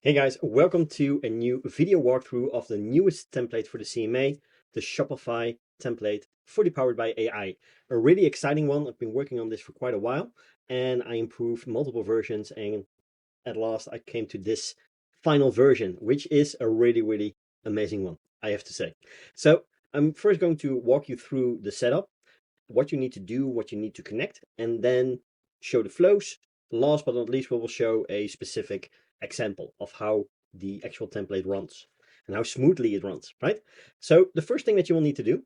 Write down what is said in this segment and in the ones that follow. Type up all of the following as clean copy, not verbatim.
Hey guys, welcome to a new video walkthrough of the newest template for the CMA, the Shopify template fully powered by AI. A really exciting one. I've been working on this for quite a while and I improved multiple versions and at last I came to this final version, which is a really amazing one, I have to say. So I'm first going to walk you through the setup, what you need to do, what you need to connect, and then show the flows. Last but not least, we will show a specific example of how the actual template runs and how smoothly it runs, right? So the first thing that you will need to do,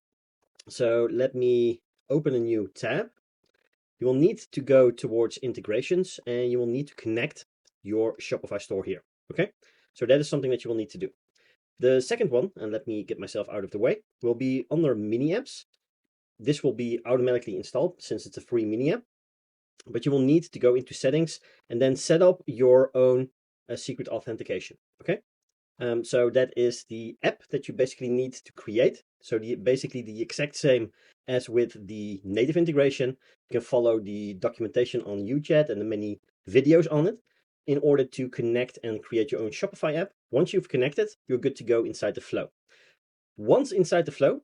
so let me open a new tab. You will need to go towards integrations and you will need to connect your Shopify store here, okay? So that is something that you will need to do. The second one, and let me get myself out of the way, will be under mini apps. This will be automatically installed since it's a free mini app, but you will need to go into settings and then set up your own secret authentication, okay? So that is the app that you basically need to create. So basically the exact same as with the native integration. You can follow the documentation on UChat and the many videos on it in order to connect and create your own Shopify app. Once you've connected, you're good to go inside the flow. Once inside the flow,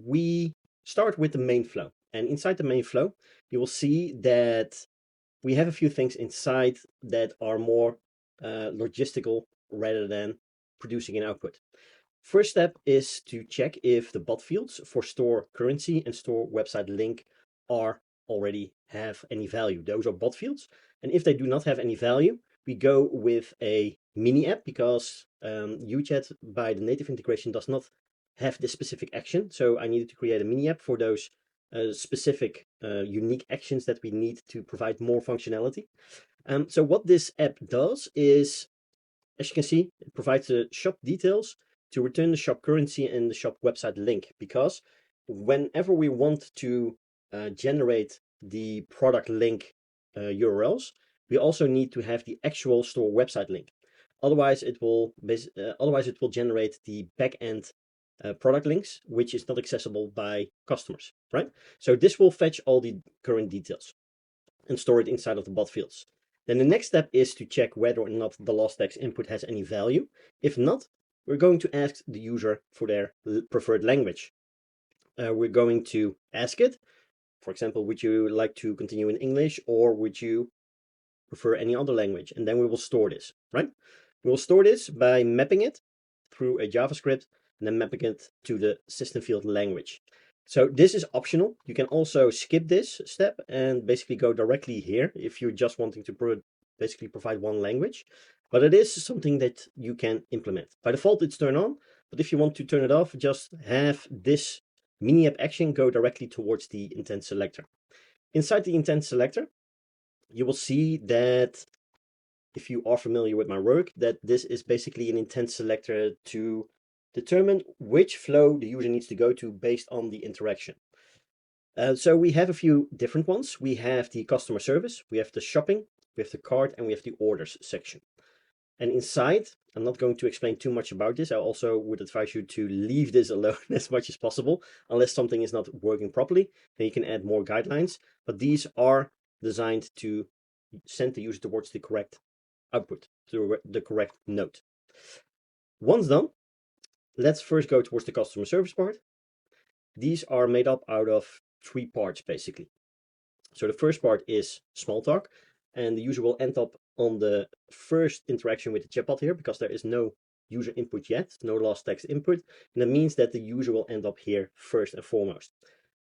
we start with the main flow. And inside the main flow, you will see that we have a few things inside that are more logistical rather than producing an output. First step is to check if the bot fields for store currency and store website link are already have any value. Those are bot fields. And if they do not have any value, we go with a mini app because UChat by the native integration does not have this specific action. So I needed to create a mini app for those specific unique actions that we need to provide more functionality. So what this app does is, as you can see, it provides the shop details to return the shop currency and the shop website link, because whenever we want to generate the product link URLs, we also need to have the actual store website link. Otherwise, it will generate the backend product links, which is not accessible by customers, right? So this will fetch all the current details and store it inside of the bot fields. Then the next step is to check whether or not the lost text input has any value. If not, we're going to ask the user for their preferred language. We're going to ask it, for example, would you like to continue in English or would you prefer any other language? And then we will store this, right? We will store this by mapping it through a JavaScript and then mapping it to the system field language. So this is optional. You can also skip this step and basically go directly here if you're just wanting to basically provide one language. But it is something that you can implement. By default, it's turned on. But if you want to turn it off, just have this mini app action go directly towards the intent selector. Inside the intent selector, you will see that, if you are familiar with my work, that this is basically an intent selector to determine which flow the user needs to go to based on the interaction. So we have a few different ones. We have the customer service, we have the shopping, we have the cart, and we have the orders section. And inside, I'm not going to explain too much about this. I also would advise you to leave this alone as much as possible, unless something is not working properly. Then you can add more guidelines, but these are designed to send the user towards the correct output, to the correct node. Once done, let's first go towards the customer service part. These are made up out of 3 parts, basically. So the first part is small talk, and the user will end up on the first interaction with the chatbot here, because there is no user input yet, no lost text input, and that means that the user will end up here first and foremost.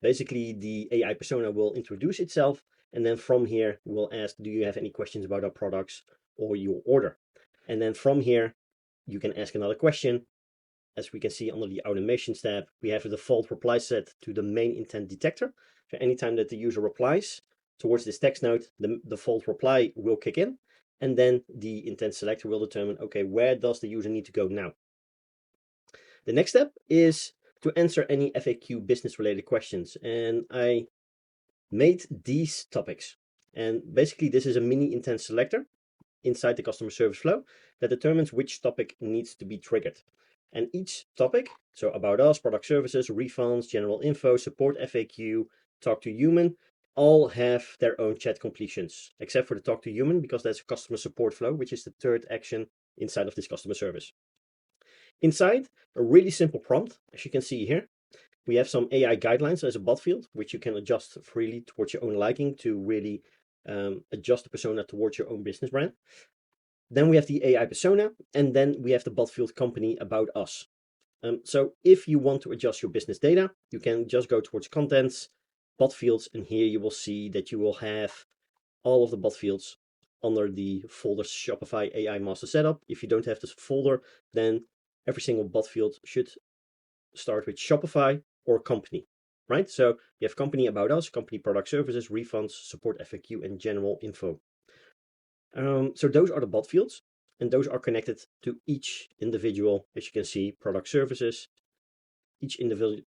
Basically, the AI persona will introduce itself, and then from here, we'll ask, do you have any questions about our products or your order? And then from here, you can ask another question. As we can see under the automations tab, we have a default reply set to the main intent detector. So anytime that the user replies towards this text node, the default reply will kick in, and then the intent selector will determine, okay, where does the user need to go now? The next step is to answer any FAQ business related questions. And I made these topics. And basically this is a mini intent selector inside the customer service flow that determines which topic needs to be triggered. And each topic, so about us, product services, refunds, general info, support FAQ, talk to human, all have their own chat completions, except for the talk to human, because that's a customer support flow, which is the third action inside of this customer service. Inside, a really simple prompt, as you can see here. We have some AI guidelines as a bot field, which you can adjust freely towards your own liking to really adjust the persona towards your own business brand. Then we have the AI persona, and then we have the bot field company about us. So if you want to adjust your business data, you can just go towards contents, bot fields, and here you will see that you will have all of the bot fields under the folder Shopify AI Master Setup. If you don't have this folder, then every single bot field should start with Shopify or company, right? So you have company about us, company product services, refunds, support FAQ, and general info. So those are the bot fields, and those are connected to each individual, as you can see, product services, each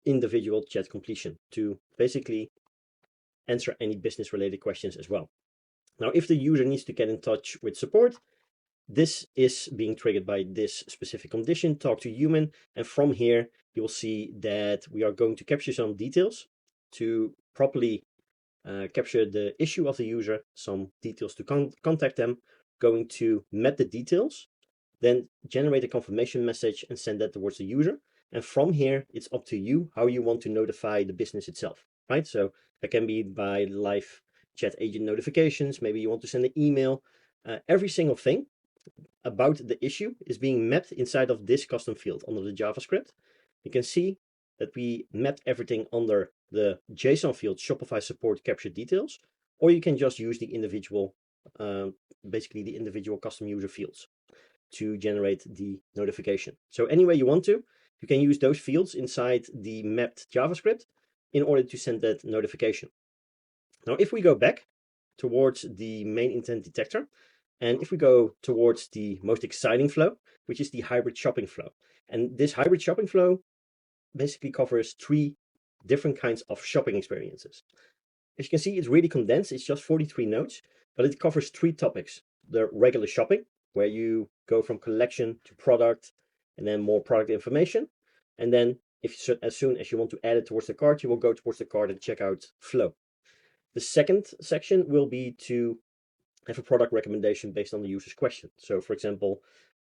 individual chat completion to basically answer any business related questions as well. Now, if the user needs to get in touch with support, this is being triggered by this specific condition, talk to human. And from here, you will see that we are going to capture some details to properly capture the issue of the user, some details to contact them, going to map the details, then generate a confirmation message and send that towards the user. And from here, it's up to you how you want to notify the business itself, right? So that can be by live chat agent notifications. Maybe you want to send an email. Every single thing about the issue is being mapped inside of this custom field under the JavaScript. You can see that we mapped everything under the JSON field Shopify support capture details, or you can just use the individual, basically the individual custom user fields to generate the notification. So any way you want to, you can use those fields inside the mapped JavaScript in order to send that notification. Now, if we go back towards the main intent detector, and if we go towards the most exciting flow, which is the hybrid shopping flow, and this hybrid shopping flow basically covers 3 different kinds of shopping experiences. As you can see, it's really condensed. It's just 43 nodes, but it covers 3 topics. The regular shopping, where you go from collection to product, and then more product information. And then as soon as you want to add it towards the cart, you will go towards the cart and checkout flow. The second section will be to have a product recommendation based on the user's question. So for example,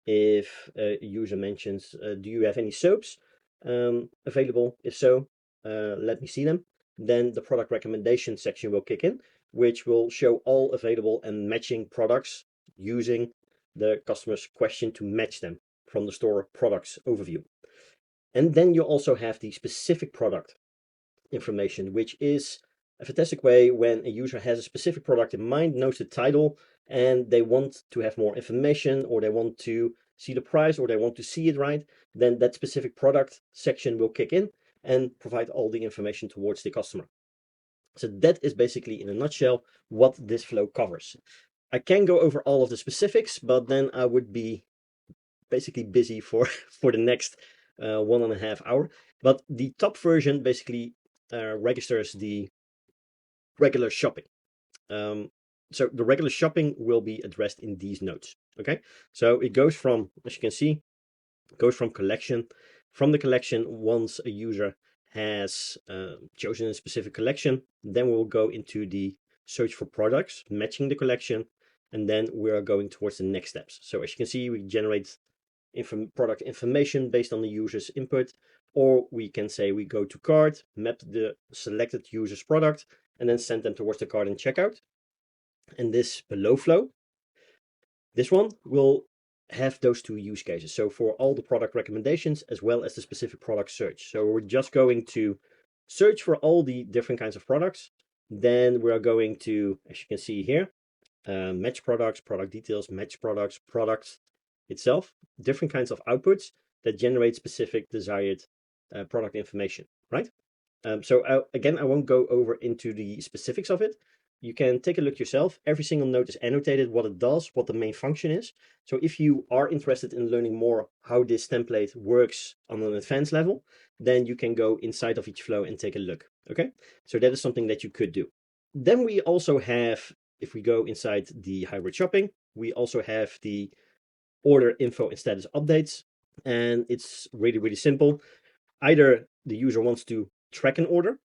if a user mentions, do you have any soaps available? If so, let me see them. Then the product recommendation section will kick in, which will show all available and matching products using the customer's question to match them from the store products overview. And then you also have the specific product information, which is a fantastic way when a user has a specific product in mind, knows the title, and they want to have more information, or they want to see the price, or they want to see it right, then that specific product section will kick in and provide all the information towards the customer. So that is basically, in a nutshell, what this flow covers. I can go over all of the specifics, but then I would be basically busy for the next 1.5 hours. But the top version basically registers the regular shopping. So the regular shopping will be addressed in these nodes. Okay, so it goes from, as you can see, goes from collection. From the collection, once a user has chosen a specific collection, then we'll go into the search for products, matching the collection, and then we are going towards the next steps. So as you can see, we generate product information based on the user's input, or we can say we go to cart, map the selected user's product, and then send them towards the cart and checkout. And this below flow, this one will have those 2 use cases. So for all the product recommendations as well as the specific product search. So we're just going to search for all the different kinds of products. Then we are going to, as you can see here, match products, product details, match products, products itself, different kinds of outputs that generate specific desired product information, right? So again, I won't go over into the specifics of it. You can take a look yourself. Every single node is annotated, what it does, what the main function is. So if you are interested in learning more how this template works on an advanced level, then you can go inside of each flow and take a look, okay? So that is something that you could do. Then we also have, if we go inside the hybrid shopping, we also have the order info and status updates. And it's really, really simple. Either the user wants to track an order,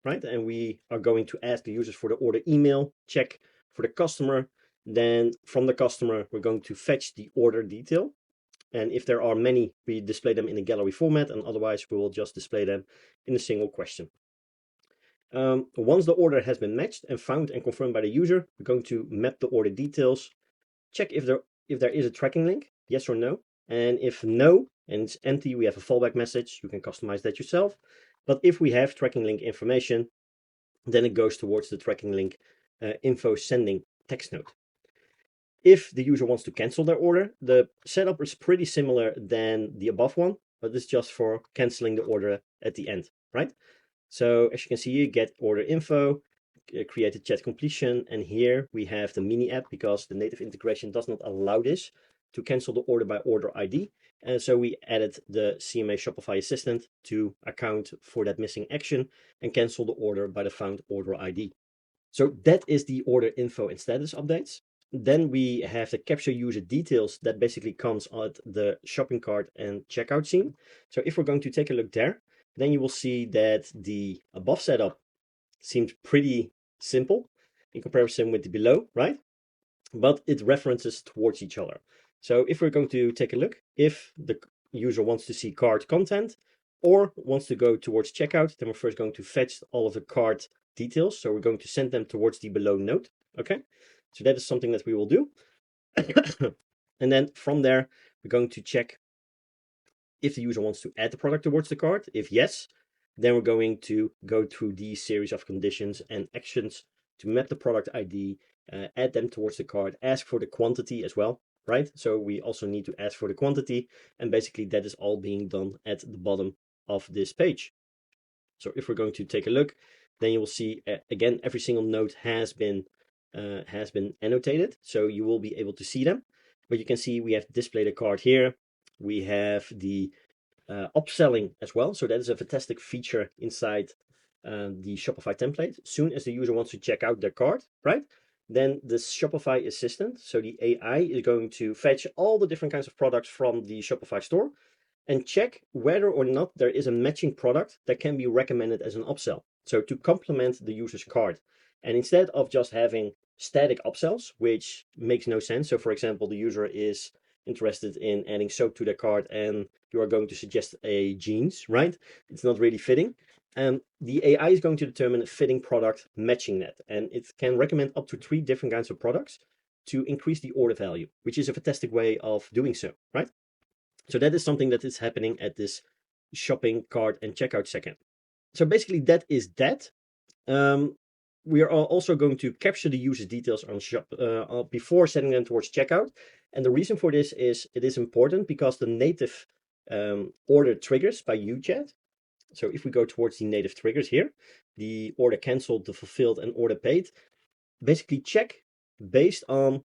right? And we are going to ask the users for the order email, check for the customer. Then from the customer, we're going to fetch the order detail. And if there are many, we display them in a gallery format, and otherwise we will just display them in a single question. Once the order has been matched and found and confirmed by the user, we're going to map the order details, check if there is a tracking link, yes or no. And if no, and it's empty, we have a fallback message. You can customize that yourself. But if we have tracking link information, then it goes towards the tracking link info sending text note. If the user wants to cancel their order, the setup is pretty similar than the above one, but this is just for canceling the order at the end, right? So as you can see, you get order info, create a chat completion, and here we have the mini app because the native integration does not allow this to cancel the order by order ID. And so we added the CMA Shopify assistant to account for that missing action and cancel the order by the found order ID. So that is the order info and status updates. Then we have the capture user details that basically comes at the shopping cart and checkout scene. So if we're going to take a look there, then you will see that the above setup seems pretty simple in comparison with the below, right? But it references towards each other. So if we're going to take a look, if the user wants to see cart content or wants to go towards checkout, then we're first going to fetch all of the cart details. So we're going to send them towards the below node. Okay, so that is something that we will do. And then from there, we're going to check if the user wants to add the product towards the cart. If yes, then we're going to go through these series of conditions and actions to map the product ID, add them towards the cart, ask for the quantity as well, right? So we also need to ask for the quantity, and basically that is all being done at the bottom of this page. So if we're going to take a look, then you will see again every single node has been annotated, so you will be able to see them. But you can see we have displayed a card here. We have the upselling as well. So that is a fantastic feature inside the Shopify template. As soon as the user wants to check out their cart, right? Then the Shopify assistant, so the AI, is going to fetch all the different kinds of products from the Shopify store and check whether or not there is a matching product that can be recommended as an upsell. So to complement the user's cart. And instead of just having static upsells, which makes no sense. So for example, the user is interested in adding soap to their cart and you are going to suggest a jeans, right? It's not really fitting. The AI is going to determine a fitting product matching that. And it can recommend up to 3 different kinds of products to increase the order value, which is a fantastic way of doing so, right? So that is something that is happening at this shopping cart and checkout second. So basically that is that. We are also going to capture the user details on shop before sending them towards checkout. And the reason for this is it is important because the native order triggers by UChat. So if we go towards the native triggers here, the order canceled, the fulfilled, and order paid, basically check based on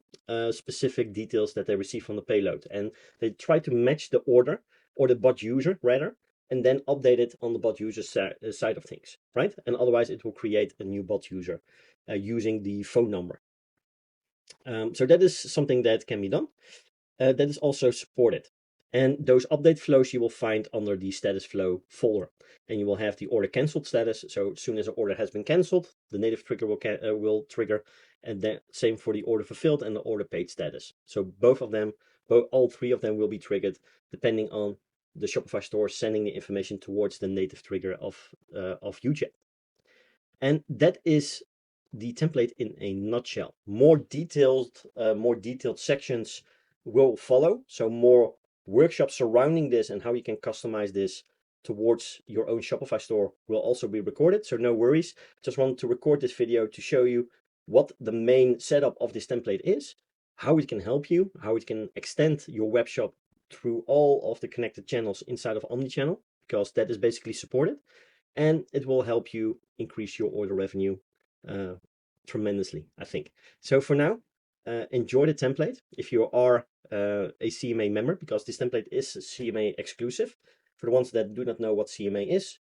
specific details that they receive from the payload. And they try to match the order or the bot user rather, and then update it on the bot user side of things, right? And otherwise it will create a new bot user using the phone number. So that is something that can be done. That is also supported. And those update flows you will find under the status flow folder. And you will have the order canceled status. So as soon as an order has been canceled, the native trigger will trigger. And then same for the order fulfilled and the order paid status. So both of them, all 3 of them will be triggered depending on the Shopify store sending the information towards the native trigger of UChat. And that is the template in a nutshell. More detailed sections will follow. So more workshops surrounding this and how you can customize this towards your own Shopify store will also be recorded. So no worries. Just wanted to record this video to show you what the main setup of this template is, how it can help you, how it can extend your web shop through all of the connected channels inside of Omnichannel, because that is basically supported. And it will help you increase your order revenue tremendously, I think. So for now, enjoy the template if you are a CMA member, because this template is CMA exclusive. For the ones that do not know what CMA is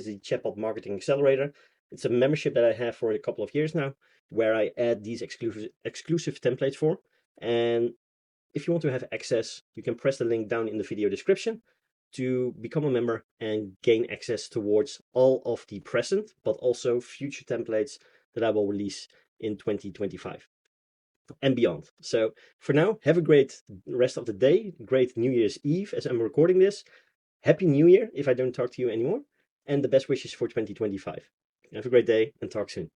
the Chatbot Marketing Accelerator. It's a membership that I have for a couple of years now, where I add these exclusive templates for. And if you want to have access, you can press the link down in the video description to become a member and gain access towards all of the present, but also future templates that I will release in 2025. and beyond. So for now, have a great rest of the day, great New Year's Eve as I'm recording this. Happy New Year if I don't talk to you anymore, and the best wishes for 2025. Have a great day and talk soon.